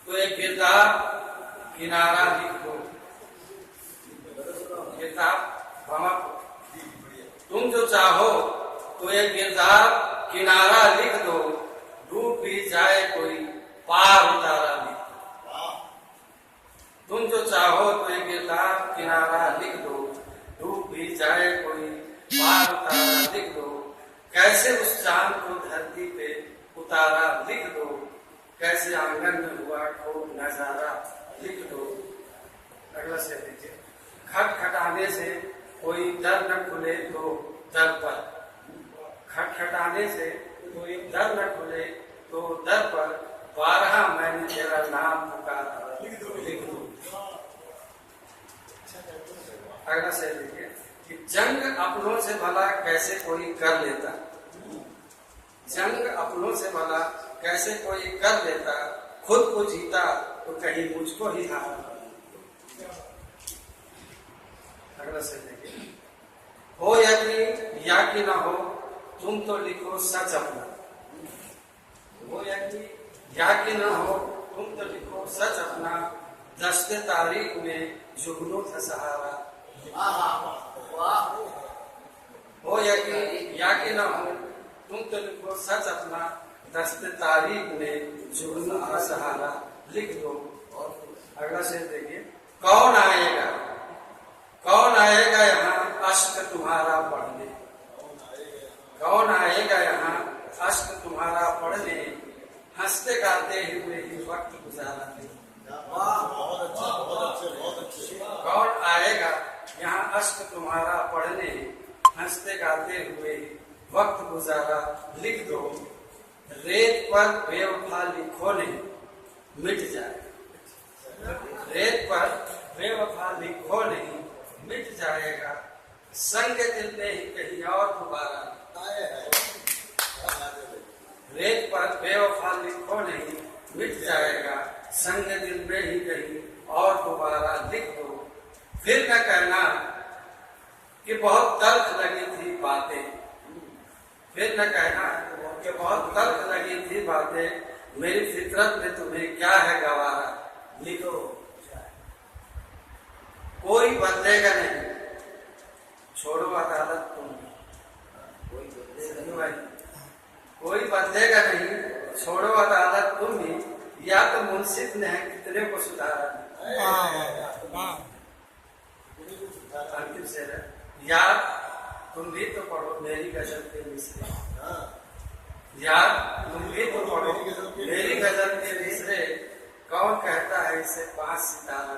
तो एक किताब किनारा लिख दो। किताब तुम जो चाहो तो एक किताब किनारा लिख दो, डूब भी जाए कोई पार उतारा लिख दो। तुम जो चाहो तो एक किताब किनारा लिख दो, डूब भी जाए कोई पार उतारा लिख दो। कैसे उस चांद को धरती पे उतारा लिख दो, कैसे आंगन में हुआ खूब नजारा लिख दो। अगला से देखिए, खटखटाने से कोई दर न खुले तो दर पर, खटखटाने से कोई दर न खुले तो दर पर, 12 मैंने तेरा नाम पुकारा लिख दो। अगला से देखिए कि जंग अपनों से भला कैसे कोई कर लेता, जंग अपनों से भला कैसे कोई कर लेता, खुद को जीता तो कहीं मुझको ही हारा। अगला से देखिए, हो यकीन या कि ना हो तुम तो लिखो सच अपना, हो यकीन या कि ना हो तुम तो लिखो सच अपना, दस्ते तारीख में जुगनू था सहारा। हो यकीन या कि ना हो तुम तो लिखो सच अपना, दस्ते तारीख में जुगनू था सहारा लिख दो। अगला से देखिए, कौन आएगा, कौन आएगा यहाँ अश्क तुम्हारा पढ़ने, कौन आएगा यहाँ अश्क तुम्हारा पढ़ने, हंसते गाते हुए ही वक्त गुजारा दे। कौन आएगा यहाँ अश्क तुम्हारा पढ़ने, हंसते गाते हुए वक्त गुजारा लिख दो। रेत पर बेवफा लिखो नहीं मिट जाए, रेत पर बेवफा लिखो नहीं मिट जाएगा, संग दिल में ही कहीं और दोबारा। रेत पर बेवफा लिखो नहीं मिट जाएगा, संग दिल में ही कहीं और दोबारा लिख दो। फिर न कहना कि बहुत तल्ख लगी थी बातें, फिर न कहना कि बहुत तल्ख लगी थी बातें, मेरी फितरत में तुम्हें क्या है गवारा लिखो। कोई बदलेगा नहीं, छोड़ो अदालत तुम, कोई बदलेगा नहीं, छोड़ो अदालत तुम ही, या तो मुंसिफ ने है कितने को सुधारा। अंतिम शेर है, यार तुम भी तो पढ़ो मेरी गजल के मिसरे, यार तुम भी तो पढ़ो मेरी गजल के मिसरे, कौन कहता है इसे 5 सितारा।